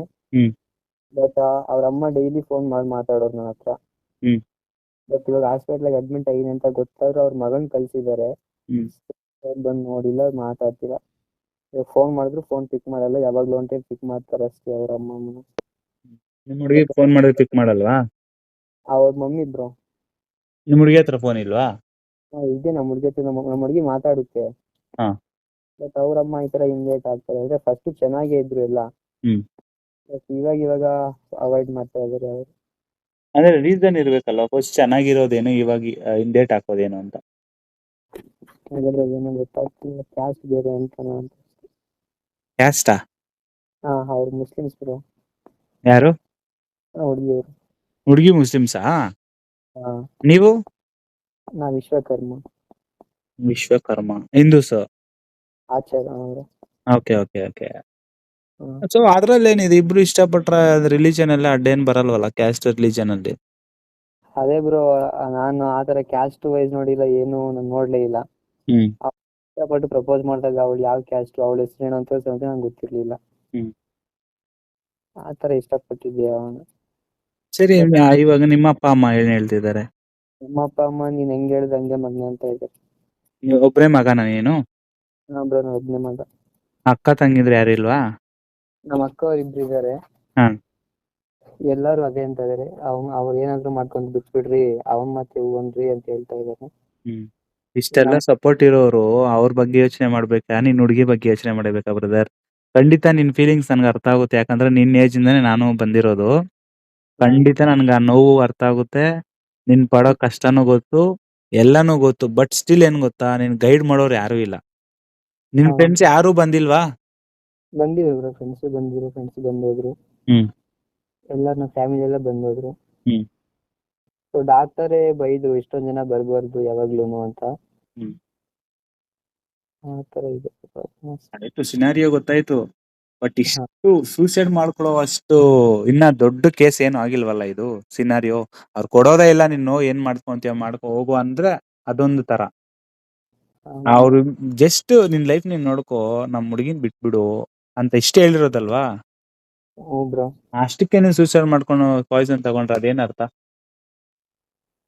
ಬಟ್ ಅವ್ರ ಅಮ್ಮ ಡೈಲಿ ಫೋನ್ ಮಾಡಿ ಮಾತಾಡೋರು ನನ್ನ ಹತ್ರ. ಬಟ್ ಇವಾಗ ಹಾಸ್ಪಿಟ್ಲಾಗ ಅಡ್ಮಿಟ್ ಆಗಿನಿ ಅಂತ ಗೊತ್ತಾದ್ರು ಅವ್ರ ಮಗನ್ ಕಳ್ಸಿದ್ದಾರೆ. ಬಂದ್ ನೋಡಿಲ್ಲ, ಮಾತಾಡ್ತಿಲ್ಲ. ಫೋನ್ ಮಾಡಿದ್ರು ಫೋನ್ ಪಿಕ್ ಮಾಡಲ್ಲ, ಯಾವಾಗ್ಲೂ ಒಂದ್ ಟೈಮ್ ಪಿಕ್ ಮಾಡ್ತಾರೆ ಅಷ್ಟೇ ಅವ್ರ ಅಮ್ಮ. ನಿಮ್ ಹುಡುಗಿ ಫೋನ್ ಮಾಡಿದ್ರೆ ಪಿಕ್ ಮಾಡಲ್ವಾ? ಅವ್ರ ಮಮ್ಮಿ ಬ್ರೋ. ನಿಮ್ ಹುಡುಗಿ ಹತ್ರ ಫೋನ್ ಇಲ್ವಾ? ಇದೆ, ನಮ್ಮ ಹುಡುಗಿ ಮಾತಾಡುತ್ತೆ. ಬಟ್ ಅವ್ರಮ್ಮ ಈ ತರ ಹಿಂಗೇಟ್ ಆಗ್ತಾರೆ ಅಂದ್ರೆ, ಫಸ್ಟ್ ಚೆನ್ನಾಗೇ ಇದ್ರು ಎಲ್ಲ, ಬಟ್ ಇವಾಗ ಅವಾಯ್ಡ್ ಮಾಡ್ತಾ ಇದಾರೆ ಅವ್ರು. ಅಂದ್ರೆ ರೀಸನ್ ಇರ್ಬೇಕಲ್ಲ, ಫಸ್ಟ್ ಚೆನ್ನಾಗಿರೋದೇನು ಇವಾಗ ಹಿಂದೇಟ್ ಹಾಕೋದೇನು ಅಂತ. ಹಾಗಾದ್ರೆ ಏನೋ ಗೊತ್ತಾಗ್ತಿಲ್ಲ, ಕ್ಯಾಸ್ಟ್ ಬೇರೆ ಅಂತ. ಕ್ಯಾಸ್ಟಾ? ಅವ್ರು ಮುಸ್ಲಿಮ್ಸ್ ಬ್ರೋ. ಯಾರು? ಹುಡುಗಿಯವರು. ಹುಡುಗಿ ಮುಸ್ಲಿಮ್ಸಾ? ನೀವು? ನಾ ವಿಶ್ವಕರ್ಮ. ಹಿಂದೂಸ್? ಆಚಾರ. ಓಕೆ. ಸೊ ಅದ್ರಲ್ಲಿ ಏನಿದೆ, ಇಬ್ರು ಇಷ್ಟಪಟ್ರ ರಿಲಿಜನ್ ಎಲ್ಲ ಅಡ್ಡೇನ್ ಬರಲ್ವಲ್ಲ ಕ್ಯಾಸ್ಟ್ ರಿಲಿಜನ್ ಅಲ್ಲಿ? ಅದೇ ಬ್ರೋ, ನಾನು ಆತರ ಕ್ಯಾಸ್ಟ್ ವೈಸ್ ನೋಡಿಲ್ಲ, ಏನು ನಾನು ನೋಡ್ಲೇ ಇಲ್ಲ. ಹ್ಮ್ ಇಷ್ಟಪಟ್ಟು ಪ್ರಪೋಸ್ ಮಾಡಿದಾಗ ಅವಳು ಯಾವ ಕ್ಯಾಸ್ಟ್, ಅವಳ ಹೆಸರೇನು ಅಂತ ಸಮೇತ ನಂಗೆ ಗೊತ್ತಿರ್ಲಿಲ್ಲ. ಹ್ಮ್ ಆತರ ಇಷ್ಟಪಟ್ಟಿದ್ದೆ ಅವನು. ಸರಿ, ಇವಾಗ ನಿಮ್ಮ ಅಪ್ಪ ಅಮ್ಮ ಏನ್ ಹೇಳ್ತಿದ್ದಾರೆ? ನಮ್ಮ ಅಪ್ಪ ಅಮ್ಮ ನೀನ್ ಹೆಂಗ್ ಹೇಳ್ದೆ ಹಂಗೆ ಮಗ್ನೆ ಅಂತ ಇದ್ದಾರೆ. ನೀವು ಒಬ್ರೇ ಮಗನ ನೀನು? ಬ್ರೋ ನಾನು ಒಬ್ನೇ ಮಗ. ಅಕ್ಕ ತಂಗಿದ್ರೆ ಯಾರು ಇಲ್ವಾ? ನಮ್ಮ ಅಕ್ಕ ಅವ್ರು ಇಬ್ರು ಇದಾರೆ. ಹಾ. ಎಲ್ಲಾರು ಅದೇ ಅಂತ ಇದಾರೆ, ಅವ್ರು ಏನಾದ್ರು ಮಾಡ್ಕೊಂಡು ಬಿಟ್ಬಿಡ್ರಿ, ಅವನ್ ಮತ್ತೆ ಹೂವನ್ರಿ ಅಂತ ಹೇಳ್ತಾ ಇದಾರೆ. ಇಷ್ಟೆಲ್ಲ ಸಪೋರ್ಟ್ ಇರೋರು ಅವ್ರ ಬಗ್ಗೆ ಯೋಚನೆ ಮಾಡ್ಬೇಕಾ, ನಿನ್ ಹುಡುಗಿ ಬಗ್ಗೆ ಯೋಚನೆ ಮಾಡ್ಬೇಕಾ ಬ್ರದರ್? ಖಂಡಿತ ನಿನ್ ಫೀಲಿಂಗ್ಸ್ ನನ್ಗೆ ಅರ್ಥ ಆಗುತ್ತೆ, ಯಾಕಂದ್ರೆ ನಿನ್ ಏಜ್ ಇಂದಾನೆ ನಾನು ಬಂದಿರೋದು. ಖಂಡಿತ ನನ್ಗೆ ಆ ನೋವು ಅರ್ಥ ಆಗುತ್ತೆ, ನಿನ್ ಪಡೋ ಕಷ್ಟನೂ ಗೊತ್ತು, ಎಲ್ಲಾನು ಗೊತ್ತು. ಬಟ್ ಸ್ಟಿಲ್ ಏನ್ ಗೊತ್ತಾ, ನಿನ್ ಗೈಡ್ ಮಾಡೋರು ಯಾರು ಇಲ್ಲ. ನಿನ್ ಫ್ರೆಂಡ್ಸ್ ಯಾರು ಬಂದಿಲ್ವಾ? ಬಂದಿದ್ರು ಬ್ರೋ, ಫ್ರೆಂಡ್ಸ್ ಬಂದೋದ್ರು. ಎಲ್ಲಾರು ನಮ್ಮ ಫ್ಯಾಮಿಲಿ ಎಲ್ಲ ಬಂದೋದ್ರು. ಸೊ ಡಾಕ್ಟರೇ ಬೈದ್ರು, ಇಷ್ಟೊಂದ್ ಜನ ಬರ್ಬಾರ್ದು ಯಾವಾಗ್ಲೂನು ಅಂತ. ಆತರ ಇದೆ. ಆಯ್ತು, ಸಿನಾರಿಯೋ ಗೊತ್ತಾಯ್ತು. ಬಟ್ ಇಷ್ಟು ಸೂಸೈಡ್ ಮಾಡ್ಕೊಳ್ಳೋ ಅಷ್ಟು ಇನ್ನ ದೊಡ್ಡ ಕೇಸ್ ಏನು ಆಗಿಲ್ವಲ್ಲ ಇದು ಸಿನಾರಿಯೋ. ಅವ್ರು ಕೊಡೋದೇ ಇಲ್ಲ, ನೀನು ಏನ್ ಮಾಡ್ಕೊಂತೀಯ ಮಾಡ್ಕೊ ಹೋಗು ಅಂದ್ರೆ ಅದೊಂದು ತರ. ಅವ್ರು ಜಸ್ಟ್ ನಿನ್ ಲೈಫ್ ನೀನ್ ನೋಡ್ಕೋ, ನಮ್ ಹುಡುಗಿನ್ ಬಿಟ್ಬಿಡು ಅಂತ ಇಷ್ಟ ಹೇಳಿರೋದಲ್ವಾ? ಅಷ್ಟಕ್ಕೆ ನೀನ್ ಸೂಸೈಡ್ ಮಾಡ್ಕೊಂಡು ಪಾಯ್ಸನ್ ತಗೊಂಡ್ರೆ ಅದೇನ್ ಅರ್ಥ?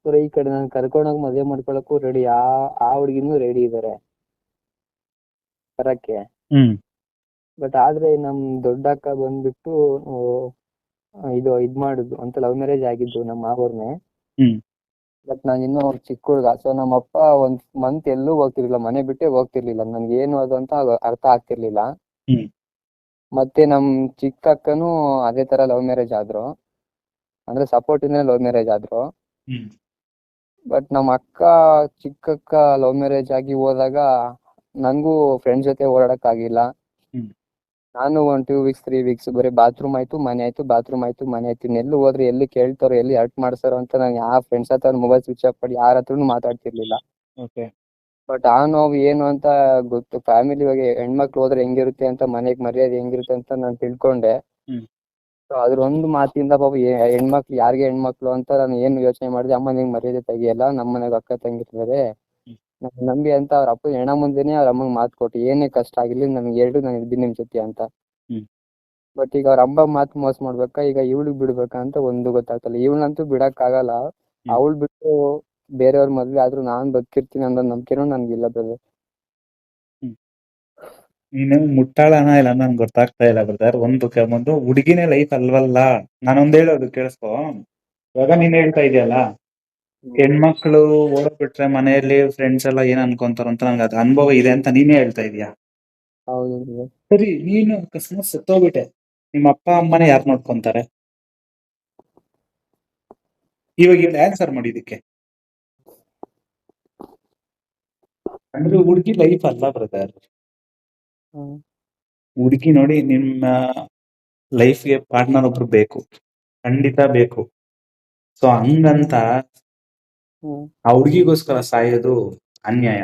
ಈ ಕಡೆ ನಾನು ಕರ್ಕೊಂಡೋಗಿ ಮದುವೆ ಮಾಡ್ಕೊಳಕ್ಕೂ ರೆಡಿ, ಆ ಹುಡುಗಿನೂ ರೆಡಿ ಇದಾರೆ ಬರಕ್ಕೆ. ಬಟ್ ಆದ್ರೆ ನಮ್ ದೊಡ್ಡಕ್ಕ ಬಂದ್ಬಿಟ್ಟು ಇದ್ ಮಾಡುದು ಅಂತ ಲವ್ ಮ್ಯಾರೇಜ್ ಆಗಿದ್ದು ನಮ್ಮ ಮಾವರ್ನೆ. ಬಟ್ ನಾನು ಇನ್ನೂ ಚಿಕ್ಕ ಹುಡುಗ. ಸೊ ನಮ್ಮಪ್ಪ ಒಂದ್ ಮಂತ್ ಎಲ್ಲೂ ಹೋಗ್ತಿರ್ಲಿಲ್ಲ, ಮನೆ ಬಿಟ್ಟೆ ಹೋಗ್ತಿರ್ಲಿಲ್ಲ. ನನ್ಗೆ ಏನು ಅದು ಅಂತ ಅರ್ಥ ಆಗ್ತಿರ್ಲಿಲ್ಲ. ಮತ್ತೆ ನಮ್ ಚಿಕ್ಕ ಅಕ್ಕನು ಅದೇ ತರ ಲವ್ ಮ್ಯಾರೇಜ್ ಆದ್ರು, ಅಂದ್ರೆ ಸಪೋರ್ಟ್ ಇಂದ ಲವ್ ಮ್ಯಾರೇಜ್ ಆದ್ರು. ಬಟ್ ನಮ್ಮ ಅಕ್ಕ ಚಿಕ್ಕಕ್ಕ ಲವ್ ಮ್ಯಾರೇಜ್ ಆಗಿ ಹೋದಾಗ ನಂಗೂ ಫ್ರೆಂಡ್ಸ್ ಜೊತೆ ಓಡಾಡಕ್ ಆಗಿಲ್ಲ. ನಾನು 1 2 ವೀಕ್ಸ್ 3 ವೀಕ್ಸ್ ಬರೀ ಬಾತ್ರೂಮ್ ಆಯ್ತು ಮನೆ ಆಯ್ತು, ಬಾತ್ರೂಮ್ ಆಯ್ತು ಮನೆ ಆಯ್ತು. ಎಲ್ಲೂ ಹೋದ್ರೆ ಎಲ್ಲಿ ಕೇಳ್ತಾರೋ, ಎಲ್ಲಿ ಹರ್ಟ್ ಮಾಡ್ಸಾರೋ ಅಂತ ನಾನು ಯಾವ ಫ್ರೆಂಡ್ಸ್ ಹತ್ರ ಮೊಬೈಲ್ ಸ್ವಿಚ್ ಆಫ್ ಮಾಡಿ ಯಾರ ಹತ್ರನು ಮಾತಾಡ್ತಿರ್ಲಿಲ್ಲ. ಬಟ್ ಆ ನೋವು ಏನು ಅಂತ ಗೊತ್ತು. ಫ್ಯಾಮಿಲಿ ಬಗ್ಗೆ ಹೆಣ್ಮಕ್ಳು ಹೋದ್ರೆ ಹೆಂಗಿರುತ್ತೆ ಅಂತ, ಮನೆಗ್ ಮರ್ಯಾದೆ ಹೆಂಗಿರುತ್ತೆ ಅಂತ ನಾನು ತಿಳ್ಕೊಂಡೆ. ಅದ್ರ ಒಂದು ಮಾತಿಂದ ಪಾಪ ಹೆಣ್ಮಕ್ಳು ಯಾರಿಗೆ ಹೆಣ್ಮಕ್ಳು ಅಂತ ನಾನು ಏನು ಯೋಚನೆ ಮಾಡಿದೆ, ಅಮ್ಮ ನಿಂಗೆ ಮರ್ಯಾದೆ ತೆಗಿಯಲ್ಲ, ನಮ್ಮ ಮನೆಗೆ ಅಕ್ಕ ತಂಗಿರ್ತಾರೆ ನಂಬಿ ಅಂತ ಅವ್ರ ಅಪ್ಪ ಹೆಣ ಮುಂದೆನೆ ಅವ್ರ ಅಮ್ಮಂಗ್ ಮಾತು ಕೊಟ್ಟು, ಏನೇ ಕಷ್ಟ ಆಗಿರ್ಲಿ ನನ್ಗೆ ಹೇಳ್ರಿ, ನಾನು ಇದ್ದೀನಿ ನಿಮ್ ಜೊತೆ ಅಂತ. ಬಟ್ ಈಗ ಅವ್ರ ಅಮ್ಮ ಮಾತು ಮೋಸ ಮಾಡ್ಬೇಕಾ, ಈಗ ಇವಳಿಗೆ ಬಿಡ್ಬೇಕಾ ಅಂತ ಒಂದು ಗೊತ್ತಾಗ್ತಲ್ಲ. ಇವಳಂತೂ ಬಿಡಕ್ ಆಗಲ್ಲ, ಅವಳು ಬಿಟ್ಟು ಬೇರೆಯವ್ರ ಮದ್ವೆ ಆದ್ರೂ ನಾನ್ ಬದುಕಿರ್ತೀನಿ ಅನ್ನೋ ನಂಬಿಕೆನೂ ನನ್ಗಿಲ್ಲ ಬ್ರದರ್. ನೀನು ಮುಟ್ಟಾಳನ ಇಲ್ಲ ನನ್ಗೆ ಗೊತ್ತಾಗ್ತಾ ಇಲ್ಲ ಬ್ರದರ್. ಒಂದು ಹುಡುಗಿನೇ ಲೈಫ್ ಅಲ್ವಲ್ಲ. ನಾನೊಂದ್ ಹೇಳೋದು ಕೇಳಿಸ್ಕೊ. ಇವಾಗ ನೀನ್ ಹೇಳ್ತಾ ಇದೆಯಲ್ಲ, ಹೆಣ್ಮಕ್ಳು ಓಡೋಗ್ಬಿಟ್ರೆ ಮನೆಯಲ್ಲಿ ಫ್ರೆಂಡ್ಸ್ ಎಲ್ಲ ಏನ್ ಅನ್ಕೊಂತಾರ ಅಂತ ನಂಗೆ ಅದು ಅನುಭವ ಇದೆ ಅಂತ ನೀನೇ ಹೇಳ್ತಾ ಇದೀಯ. ಸರಿ, ನೀನು ಅಕಸ್ಮಾತ್ ಸತ್ತೋಗ್ಬಿಟ್ಟೆ, ನಿಮ್ಮ ಅಪ್ಪ ಅಮ್ಮನೇ ಯಾರು ನೋಡ್ಕೊಂತಾರೆ? ಇವಾಗ ಇಲ್ಲಿ ಆನ್ಸರ್ ಮಾಡಿ ಇದಕ್ಕೆ. ಅಂದ್ರೆ ಹುಡುಗಿ ಲೈಫ್ ಅಲ್ಲ ಬ್ರದರ್. ಹುಡುಗಿ ನೋಡಿ, ನಿಮ್ಮ ಲೈಫ್ಗೆ ಪಾರ್ಟ್ನರ್ ಒಬ್ರು ಬೇಕು, ಖಂಡಿತ ಬೇಕು. ಸೊ ಹಂಗಂತ ಆ ಹುಡುಗಿಗೋಸ್ಕರ ಸಾಯೋದು ಅನ್ಯಾಯ,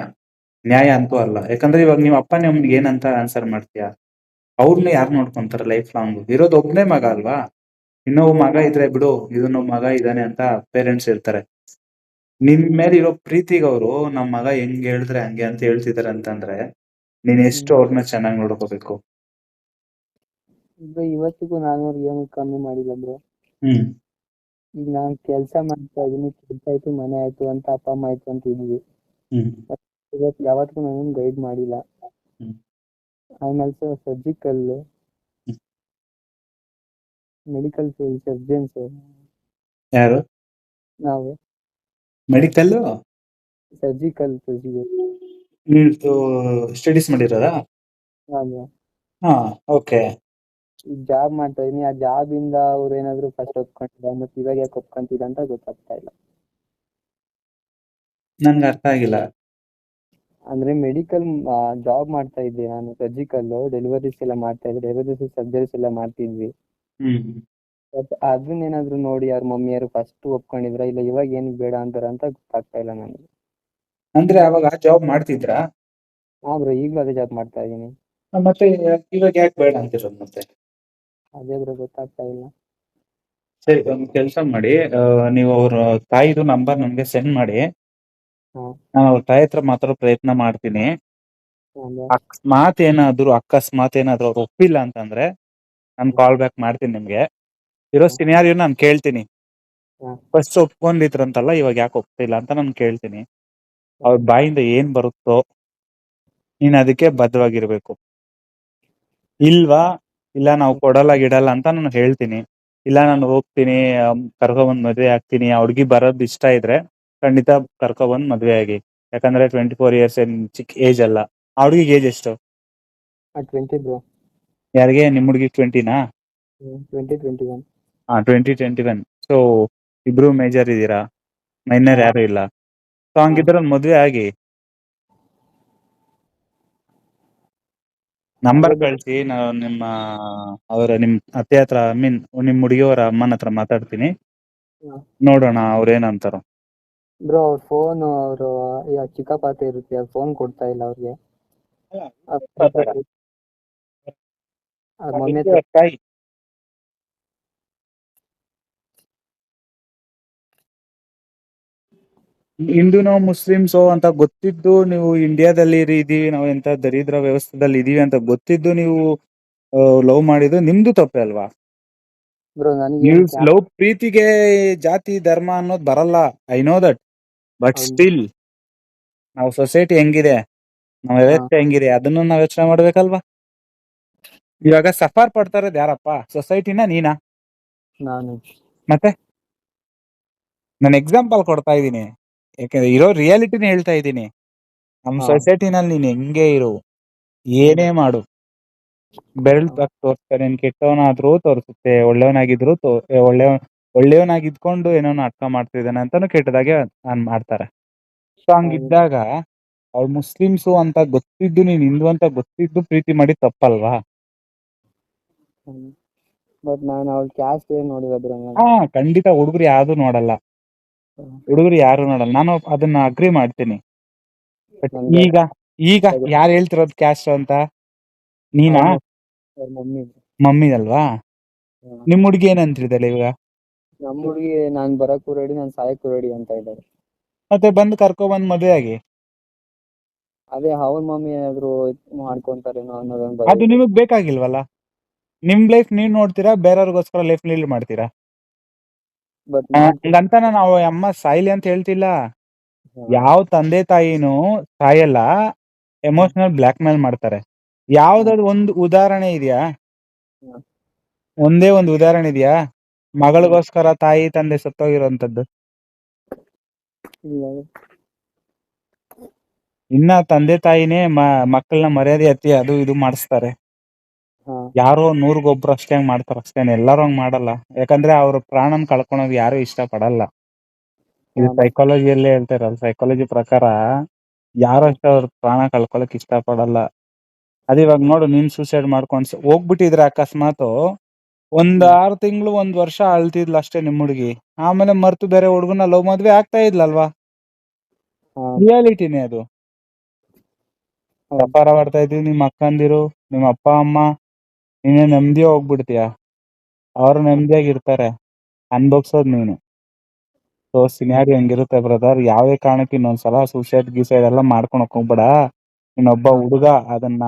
ನ್ಯಾಯ ಅಂತೂ ಅಲ್ಲ. ಯಾಕಂದ್ರೆ ಇವಾಗ ನೀವು ಅಪ್ಪ ನಿಮ್ಗೆ ಏನಂತ ಆನ್ಸರ್ ಮಾಡ್ತೀಯಾ? ಅವ್ರನ್ನ ಯಾರು ನೋಡ್ಕೊಂತಾರೆ ಲೈಫ್ ಲಾಂಗ್? ಇರೋದು ಒಬ್ನೇ ಮಗ ಅಲ್ವಾ? ಇನ್ನೊಬ್ಬ ಮಗ ಇದ್ರೆ ಬಿಡು, ಇದನ್ನೊಬ್ಬ ಮಗ ಇದ್ದಾನೆ ಅಂತ ಪೇರೆಂಟ್ಸ್ ಇರ್ತಾರೆ. ನಿನ್ ಮೇಲೆ ಇರೋ ಪ್ರೀತಿಗೆ ಅವರು ನಮ್ ಮಗ ಹೆಂಗ್ ಹೇಳಿದ್ರೆ ಹಂಗೆ ಅಂತ ಹೇಳ್ತಿದಾರೆ ಅಂತಂದ್ರೆ ನೀನ್ ಎಷ್ಟು ಅವ್ರನ್ನ ಚೆನ್ನಾಗಿ ನೋಡ್ಕೋಬೇಕು. ಇವತ್ತಿಗೂ ನಾನು ಏನು ಕಮ್ಮಿ ಮಾಡಿಲ್ಲ ಬ್ರೋ. ಈಗ ನಾನ್ ಕೆಲ್ಸ ಮಾಡ್ತಾ ಇದೀನಿ, ಕೆಲ್ಸ ಆಯ್ತು ಮನೆ ಆಯ್ತು ಅಂತ ಅಪ್ಪ ಅಮ್ಮ ಆಯ್ತು ಅಂತ ಇದೀವಿ. ಇವತ್ತು ಯಾವತ್ತಿಗೂ ನಾನು ಗೈಡ್ ಮಾಡಿಲ್ಲ. I am also surgical, medical field surgeons. ಯಾರು? ನಾವು ಮೆಡಿಕಲ್ ಸರ್ಜಿಕಲ್ ಸ್ಟಡೀಸ್ ಮಾಡಿರೋದಾ? ಹಾ, ಓಕೆ. ಈಗ ಜಾಬ್ ಮಾಡ್ತಾ ಇದೀನಿ, ಆ ಜಾಬ್ ಇಂದ ಅವ್ರು ಏನಾದ್ರು ಫಸ್ಟ್ ಒಪ್ಕೊಂಡಿಲ್ಲ, ಮತ್ತೆ ಇವಾಗ ಯಾಕೆ ಒಪ್ಕೊಂತಿಲ್ಲ ಅಂತ ಗೊತ್ತಾಗ್ತಾ ಇಲ್ಲ. ನನ್ಗೆ ಅರ್ಥ ಆಗಿಲ್ಲ. ಅಂದ್ರೆ ಮೆಡಿಕಲ್ ಜಾಬ್ ಮಾಡ್ತಾ ಇದ್ದೆ ನಾನು, ಸರ್ಜಿಕಲ್ ಡೆಲಿವರೀಸ್ ಎಲ್ಲ ಮಾಡ್ತಾ ಇದ್ದೆ, ಡೆಲಿವರೀಸ್ ಸರ್ಜರೀಸ್ ಎಲ್ಲ ಮಾಡ್ತಿದ್ವಿ. ಅದನ್ನೇನಾದ್ರು ನೋಡಿ ಅವ್ರ ಮಮ್ಮಿಯರು ಫಸ್ಟ್ ಒಪ್ಕೊಂಡಿದ್ರ, ಇಲ್ಲ ಇವಾಗ ಏನ್ ಬೇಡ ಅಂತಾರ ಅಂತ ಗೊತ್ತಾಗ್ತಾ ಇಲ್ಲ ನನಗೆ. ಅಂದ್ರೆ ಅವಾಗ ಆ ಜಾಬ್ ಮಾಡ್ತಿದ್ರಾ? ಹಾ ಬ್ರೋ, ಈಗ್ಲೂ ಅದೇ ಜಾಬ್ ಮಾಡ್ತಾ ಇದೀನಿ. ಮತ್ತೆ ಇವಾಗ ಯಾಕೆ ಬೇಡ ಅಂತಿರೋದು ಮತ್ತೆ? ಅದೇ ಬ್ರೋ ಗೊತ್ತಾಗ್ತಾ ಇಲ್ಲ. ಸರಿ, ಒಂದ್ ಕೆಲ್ಸ ಮಾಡಿ, ನೀವು ಅವ್ರ ತಾಯಿದು ನಂಬರ್ ನಮ್ಗೆ ಸೆಂಡ್ ಮಾಡಿ. ಹಾ ನಾನು ಅವ್ರ ತಾಯಿ ಹತ್ರ ಮಾತಾಡೋ ಪ್ರಯತ್ನ ಮಾಡ್ತೀನಿ. ಹೌದಾ ಅಕಸ್ಮಾತ್ ಏನಾದ್ರು ಅವ್ರು ಒಪ್ಪಿಲ್ಲ ಅಂತಂದ್ರೆ ನಾನು ಹ್ಮ್. ಕಾಲ್ ಬ್ಯಾಕ್ ಮಾಡ್ತೀನಿ ನಿಮ್ಗೆ. ಇರೋ ಹಾ ಸಿನಾರಿಯೋ ನಾನು ಕೇಳ್ತೀನಿ. ಹಾ ಫಸ್ಟ್ ಒಪ್ಕೊಂಡಿದ್ರಂತಲ್ಲ, ಇವಾಗ ಯಾಕೆ ಒಪ್ತಿಲ್ಲ ಅಂತ ನಾನು ಕೇಳ್ತೀನಿ. ಅವ್ರ ಹೌದು. ಬಾಯಿಂದ ಏನ್ ಬರುತ್ತೋ ನೀನ್ ಅದಕ್ಕೆ ಬದ್ಧವಾಗಿರ್ಬೇಕು. ಇಲ್ವಾ, ಇಲ್ಲ ನಾವು ಕೊಡಲ್ಲ ಗಿಡಲ್ಲ ಅಂತ ನಾನು ಹೇಳ್ತೀನಿ. ಇಲ್ಲ ನಾನು ಹೋಗ್ತೀನಿ, ಕರ್ಕೊಬಂದ್ ಮದ್ವೆ ಆಗ್ತೀನಿ, ಆ ಹುಡ್ಗಿ ಬರೋದ್ ಇಷ್ಟ ಇದ್ರೆ ಖಂಡಿತ ಕರ್ಕೊಬಂದ್ ಮದ್ವೆ ಆಗಿ. ಯಾಕಂದ್ರೆ 24 ಇಯರ್ಸ್ ಏನ್ ಚಿಕ್ಕ ಏಜ್ ಅಲ್ಲ. ಆ ಹುಡ್ಗಿಗೆ ಏಜ್ ಎಷ್ಟು? 20 ಬ್ರೋ. ಯಾರಿಗೆ? ನಿಮ್ ಹುಡ್ಗಿ 20ನಾ? 2021. 2021. ಸೊ ಇಬ್ರು ಮೇಜರ್ ಇದೀರಾ, ಮೈನರ್ ಹಾ ಯಾರು ಇಲ್ಲ. ಸೊ ಹಾ ಹಂಗಿದ್ರೆ ಒಂದ್ ಮದ್ವೆ ಆಗಿ. ನಂಬರ್ ಅದೇ ಕಳ್ಸಿ, ನಾನು ನಿಮ್ ಅತ್ತೆ ಹತ್ರ, ಐ ಮೀನ್ ನಿಮ್ ಹುಡುಗಿಯವರ ಅಮ್ಮನ ಹತ್ರ ಮಾತಾಡ್ತೀನಿ. ನೋಡೋಣ ಅವ್ರೇನಂತಾರೋ. ಬ್ರೋ ಅವ್ರ ಫೋನ್ ಅವರು ಚಿಕ್ಕಪ್ಪ ಹತ್ರ ಇರುತ್ತೆ, ಫೋನ್ ಕೊಡ್ತಾ ಇಲ್ಲ ಅವ್ರಿಗೆ. ಮಮ್ಮಿ ಹತ್ರ. ಹಿಂದೂನೋ ಮುಸ್ಲಿಮ್ಸೋ ಅಂತ ಗೊತ್ತಿದ್ದು ನೀವು ಇಂಡಿಯಾದಲ್ಲಿ ಇದೀವಿ, ನಾವು ಎಂತ ದರಿದ್ರ ವ್ಯವಸ್ಥೆದಲ್ಲಿ ಇದೀವಿ ಅಂತ ಗೊತ್ತಿದ್ದು ನೀವು ಲವ್ ಮಾಡಿದ್ದು ನಿಮ್ದು ತಪ್ಪೆ ಅಲ್ವಾ? ಬ್ರೋ ನೀವು ನನಗೇನ್ ಲವ್, ಪ್ರೀತಿಗೆ ಜಾತಿ ಧರ್ಮ ಅನ್ನೋದು ಬರಲ್ಲ. I know that. But still ನಾವು ಸೊಸೈಟಿ ಹೆಂಗಿದೆ, ನಮ್ಮ ವ್ಯವಸ್ಥೆ ಹೆಂಗಿದೆ, ಅದನ್ನು ನಾವ್ ಯೋಚನೆ ಮಾಡ್ಬೇಕಲ್ವಾ? ಇವಾಗ ಸಫರ್ ಪಡ್ತಾ ಇರೋದು ಯಾರಪ್ಪ? ಸೊಸೈಟಿನ, ನೀನಾ? ನಾನು. ಮತ್ತೆ ನಾನು ಎಕ್ಸಾಂಪಲ್ ಕೊಡ್ತಾ ಇದ್ದೀನಿ, ಯಾಕಂದ್ರೆ ಇರೋ ರಿಯಾಲಿಟಿನ ಹೇಳ್ತಾ ಇದ್ದೀನಿ. ನಮ್ ಸೊಸೈಟಿನಲ್ಲಿ ನೀನ್ ಹೆಂಗೆ ಇರು, ಏನೇ ಮಾಡು, ಬೆರಳು ತೋರಿಸ್ತಾರೆ. ನೀನ್ ಕೆಟ್ಟವನಾದ್ರೂ ತೋರಿಸುತ್ತೆ, ಒಳ್ಳೆಯವನಾಗಿದ್ರು ಒಳ್ಳೆಯವನಾಗಿದ್ಕೊಂಡು ಏನೋ ಅರ್ಥ ಮಾಡ್ತಿದ್ದಾನೆ ಅಂತಾನು ಕೆಟ್ಟದಾಗೆ ಮಾಡ್ತಾರೆ. ಸೊ ಹಂಗಿದ್ದಾಗ ಅವ್ರು ಮುಸ್ಲಿಮ್ಸು ಅಂತ ಗೊತ್ತಿದ್ದು, ನೀನ್ ಹಿಂದೂ ಅಂತ ಗೊತ್ತಿದ್ದು ಪ್ರೀತಿ ಮಾಡಿ ತಪ್ಪಲ್ವಾ? ಬಟ್ ನಾನು ಅವಳ ಕ್ಯಾಸ್ಟ್ ಏನ್ ನೋಡಿರೋದ್ರ. ಹಾ, ಖಂಡಿತ ಹುಡುಗರು ಯಾವ್ದು ನೋಡಲ್ಲ, ನಾನು ಅದನ್ನ ಅಗ್ರಿ ಮಾಡ್ತೀನಿ. ಬಟ್ ನನ್ಗೆ ಈಗ ಈಗ ಯಾರು ಹೇಳ್ತಿರೋದು ಕ್ಯಾಸ್ಟ್ ಅಂತ? ನೀನಾ? ಮಮ್ಮಿ ಅಲ್ವಾ? ನಿಮ್ ಹುಡುಗಿ ಏನಂತಿದ್ದಾಳೆ ಇವಾಗ? ನಮ್ಮ ಹುಡುಗಿ ನಾನ್ ಬರಕ್ಕೂ ರೆಡಿ, ನಾನ್ ಸಾಯಕ್ಕೂ ರೆಡಿ ಅಂತ ಇದ್ದಾರೆ. ಮತ್ತೆ ಬಂದು ಕರ್ಕೊಬಂದ್ ಮದುವೆ ಆಗಿ. ಅದೇ ಅವ್ರ ಮಮ್ಮಿ ಏನಾದ್ರು ಮಾಡ್ಕೊಂತಾರೇನೋ ಅನ್ನೋದೊಂದು ಭಯ ಅದು ಇದೆ. ನಿಮಗ್ ಬೇಕಾಗಿಲ್ವಲ್ಲ? ನಿಮ್ ಲೈಫ್ ನೀವ್ ನೋಡ್ತೀರಾ, ಬೇರೆಯವ್ರಿಗೋಸ್ಕರ ಲೈಫ್ ಲೀಡ್ ಮಾಡ್ತೀರಾ? ಬಟ್ ಹಂಗಂತ ನಾನು ಅವ ಅಮ್ಮ ಸಾಯ್ಲಿ ಅಂತ ಹೇಳ್ತಿಲ್ಲ. ಯಾವ ತಂದೆ ತಾಯಿನೂ ಸಾಯಲ್ಲ, ಎಮೋಷನಲ್ ಬ್ಲಾಕ್ ಮೇಲ್ ಮಾಡ್ತಾರೆ. ಯಾವ್ದಾದ್ರು ಒಂದು ಉದಾಹರಣೆ ಇದೆಯಾ? ಒಂದೇ ಒಂದು ಉದಾಹರಣೆ ಇದೆಯಾ ಮಗಳಿಗೋಸ್ಕರ ತಾಯಿ ತಂದೆ ಸತ್ತೋಗಿರೋಂಥದ್ದು? ಇನ್ನ ತಂದೆ ತಾಯಿನೇ ಮಕ್ಕಳನ್ನ ಮರ್ಯಾದೆ ಹತ್ತಿ ಅದು ಇದು ಮಾಡಿಸ್ತಾರೆ. ಯಾರೋ 100ಗೊಬ್ರು ಅಷ್ಟೇ ಹಂಗ್ ಮಾಡ್ತಾರ ಅಷ್ಟೇನೆ, ಎಲ್ಲಾರು ಹಂಗ್ ಮಾಡಲ್ಲ. ಯಾಕಂದ್ರೆ ಅವ್ರ ಪ್ರಾಣನ್ ಕಳ್ಕೊಳೋದು ಯಾರು ಇಷ್ಟ ಪಡಲ್ಲ. ಇದು ಸೈಕಾಲಜಿಯಲ್ಲೇ ಹೇಳ್ತಾರಲ್ಲ, ಸೈಕಾಲಜಿ ಪ್ರಕಾರ ಯಾರು ಅಷ್ಟೇ ಅವ್ರ ಪ್ರಾಣ ಕಳ್ಕೊಳಕ್ ಇಷ್ಟ ಪಡಲ್ಲ. ಅದ್ ಇವಾಗ ನೋಡು, ನೀನ್ ಸೂಸೈಡ್ ಮಾಡ್ಕೊಂಡ್ ಹೋಗ್ಬಿಟ್ಟಿದ್ರೆ ಅಕಸ್ಮಾತ್, ಒಂದ್ 6 ತಿಂಗಳು 1 ವರ್ಷ ಅಳ್ತಿದ್ಲ ಅಷ್ಟೇ ನಿಮ್ ಹುಡುಗಿ. ಆಮೇಲೆ ಮರ್ತು ಬೇರೆ ಹುಡುಗನ ಲವ್ ಮದ್ವೆ ಆಗ್ತಾ ಇದ್ಲಲ್ವಾ? ರಿಯಾಲಿಟಿನೇ ಅದು. ವ್ಯಾಪಾರ ಮಾಡ್ತಾ ಇದೀವಿ, ನಿಮ್ ಅಕ್ಕಂದಿರು, ನಿಮ್ ಅಪ್ಪ ಅಮ್ಮ, ನೀನೇ ನೆಮ್ಮದಿ ಹೋಗ್ಬಿಡ್ತೀಯ. ಅವ್ರು ನೆಮ್ಮದಿಯಾಗಿರ್ತಾರೆ, ಅನ್ಭೋಗ್ಸೋದ್ ನೀನು. ಸೊ ಸಿನಾರಿಯೋ ಹೆಂಗಿರುತ್ತೆ ಬ್ರದರ್, ಯಾವ್ದೇ ಕಾರಣಕ್ಕೆ ಇನ್ನೊಂದ್ಸಲ ಸೂಸೈಡ್ ಎಲ್ಲ ಮಾಡ್ಕೊಳಕ್ ಹೋಗ್ಬೇಡ. ಇನ್ನೊಬ್ಬ ಹುಡುಗ, ಅದನ್ನ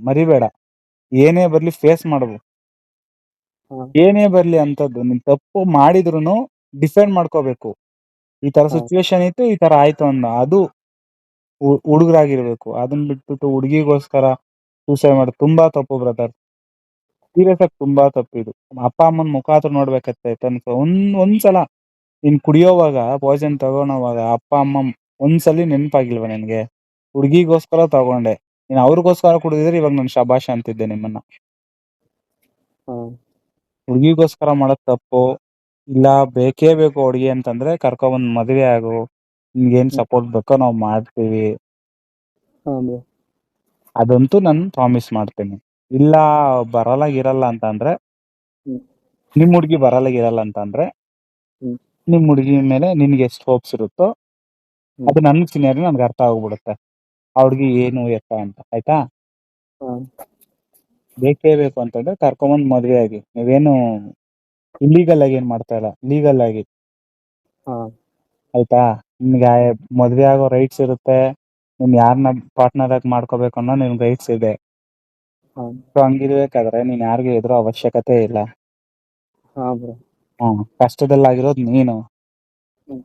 ಮರಿಬೇಡ. ಏನೇ ಬರ್ಲಿ ಫೇಸ್ ಮಾಡ್ಬೇಕು. ಏನೇ ಬರ್ಲಿ ಅಂತದ್ದು, ನೀನ್ ತಪ್ಪು ಮಾಡಿದ್ರುನು ಡಿಫೆಂಡ್ ಮಾಡ್ಕೋಬೇಕು. ಈ ತರ ಸಿಚುವೇಶನ್ ಇತ್ತು, ಈ ತರ ಆಯ್ತು ಅದು ಹುಡುಗರಾಗಿರ್ಬೇಕು. ಅದನ್ನ ಬಿಟ್ಬಿಟ್ಟು ಹುಡುಗಿಗೋಸ್ಕರ ಸೂಸೈಡ್ ಮಾಡೋದು ತುಂಬಾ ತಪ್ಪು ಬ್ರದರ್. ಸೀರಿಯಸ್ ಆಗಿ ತುಂಬಾ ತಪ್ಪಿದು. ಅಪ್ಪ ಅಮ್ಮನ ಮುಖ ಹತ್ರ ನೋಡ್ಬೇಕಾಯ್ತು. ಒಂದ್ಸಲ ನೀನ್ ಕುಡಿಯೋವಾಗ, ಪಾಯ್ಸನ್ ತಗೊಳೋವಾಗ ಅಪ್ಪ ಅಮ್ಮ ಒಂದ್ಸಲಿ ನೆನಪಾಗಿಲ್ವ ನಿನ್ಗೆ? ಹುಡುಗಿಗೋಸ್ಕರ ತಗೊಂಡೆ, ನೀನ್ ಅವ್ರಿಗೋಸ್ಕರ ಕುಡಿದಿದ್ರೆ ಇವಾಗ ನಾನು ಶಬಾಷ್ ಅಂತಿದ್ದೆ ನಿಮ್ಮನ್ನ. ಹುಡುಗಿಗೋಸ್ಕರ ಮಾಡೋದ್ ತಪ್ಪು. ಇಲ್ಲ ಬೇಕೇ ಬೇಕು ಹುಡುಗಿ ಅಂತಂದ್ರೆ ಕರ್ಕೊಬಂದ್ ಮದ್ವೆ ಆಗು, ನಿನ್ಗೇನ್ ಸಪೋರ್ಟ್ ಬೇಕೋ ನಾವ್ ಮಾಡ್ತೀವಿ. ಅದಂತೂ ನಾನು ಪ್ರಾಮಿಸ್ ಮಾಡ್ತೀನಿ. ಇಲ್ಲ ಬರಲ್ಲ ಅಂತಂದ್ರೆ, ನಿಮ್ ಹುಡುಗಿ ಬರಲ್ಲ ಅಂತಂದ್ರೆ, ನಿಮ್ ಹುಡುಗಿ ಮೇಲೆ ನಿನ್ಗೆ ಎಷ್ಟು ಹೋಪ್ಸ್ ಇರುತ್ತೋ ಅದು ನನ್ ಸಿನಾರಿ ನನ್ಗೆ ಅರ್ಥ ಆಗ್ಬಿಡುತ್ತೆ. ಆ ಹುಡುಗಿ ಏನು ಎತ್ತ ಅಂತ, ಆಯ್ತಾ? ಬೇಕೇ ಬೇಕು ಅಂತಂದ್ರೆ ಕರ್ಕೊಂಬಂದ್ ಮದ್ವೆ ಆಗಿ. ನೀವೇನು ಇಲ್ಲೀಗಲ್ ಆಗಿ ಏನ್ ಮಾಡ್ತಾ ಇಲ್ಲ, ಲೀಗಲ್ ಆಗಿ. ಹಾ ಆಯ್ತಾ? ನಿನ್ಗೆ ಮದ್ವೆ ಆಗೋ ರೈಟ್ಸ್ ಇರುತ್ತೆ, ನೀನ್ ಯಾರನ್ನ ಪಾರ್ಟ್ನರ್ ಆಗಿ ಮಾಡ್ಕೋಬೇಕು ಅನ್ನೋ ನಿನ್ ರೈಟ್ಸ್ ಇದೆ. ಹಾ ಸೊ ಹಂಗಿರ್ಬೇಕಾದ್ರೆ ನೀನ್ ಯಾರಿಗೂ ಎದುರೋ ಅವಶ್ಯಕತೆ ಇಲ್ಲ. ಹಾ ಬ್ರೋ. ಕಷ್ಟದಲ್ಲಾಗಿರೋದ್ ನೀನು, ಹ್ಮ್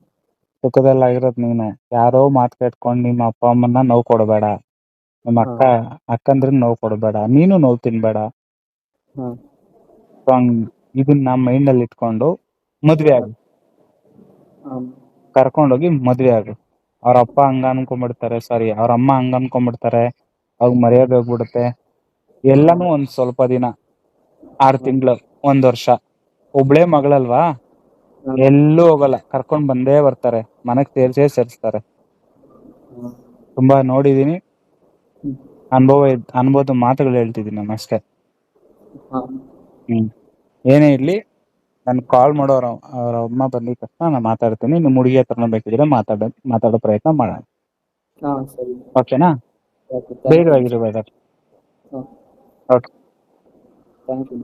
ಸುಖದಲ್ಲಾಗಿರೋದ್ ನೀನು. ಯಾರೋ ಮಾತು ಕೇಟ್ಕೊಂಡು ನಿಮ್ಮ ಅಪ್ಪ ಅಮ್ಮನ್ನ ನೋವು ಕೊಡಬೇಡ, ನಿಮ್ಮ ಹಾ ಅಕ್ಕಂದ್ರಿಗೆ ನೋವು ಕೊಡಬೇಡ, ನೀನು ನೋವು ತಿನ್ಬೇಡ. ಹಾ ಸೊ ಇದನ್ನ ಮೈಂಡ್ ಅಲ್ಲಿ ಇಟ್ಕೊಂಡು ಮದ್ವೆ ಆಗು, ಹಾ ಕರ್ಕೊಂಡೋಗಿ ಮದ್ವೆ ಆಗು. ಅವ್ರ ಅಪ್ಪ ಹಂಗ ಅನ್ಕೊಂಡ್ಬಿಡ್ತಾರೆ, ಸಾರಿ ಅವ್ರ ಅಮ್ಮ ಹಂಗ ಅನ್ಕೊಂಡ್ಬಿಡ್ತಾರೆ, ಅವ್ರಿಗೆ ಮರ್ಯಾದೆ ಹೋಗ್ಬಿಡುತ್ತೆ. ಎಲ್ಲಾನು ಒಂದ್ ಸ್ವಲ್ಪ ದಿನ, 6 ತಿಂಗಳು, 1 ವರ್ಷ. ಒಬ್ಳೇ ಮಗಳಲ್ವಾ, ಹಾ ಎಲ್ಲೂ ಹೋಗಲ್ಲ, ಕರ್ಕೊಂಡ್ ಬಂದೇ ಬರ್ತಾರೆ, ಮನೆಗ್ ಸೇರ್ಸ್ತಾರೆ. ತುಂಬಾ ನೋಡಿದೀನಿ, ಹ್ಮ್ ಅನುಭವದ ಮಾತುಗಳು ಹೇಳ್ತಿದ್ದೀನಿ ನಾನು ಅಷ್ಟೇ. ಹಾ ಏನೇ ಇರ್ಲಿ, ನನ್ ಕಾಲ್ ಮಾಡೋರು ಅವ್ರ ಅಮ್ಮ ಬಂದಿದ ತಕ್ಷಣ ನಾನು ಮಾತಾಡ್ತೀನಿ. ನಿಮ್ ಹುಡುಗಿ ಹತ್ರನ ಬೇಕಿದ್ರೆ ಮಾತಾಡೋ ಪ್ರಯತ್ನ ಮಾಡೋಣ. ಹಾ ಸರಿ. ಓಕೆನಾ? Okay, thank you. ಧೈರ್ಯವಾಗಿರು ಬ್ರದರ್. ಹಾ ಓಕೆ. Thank you.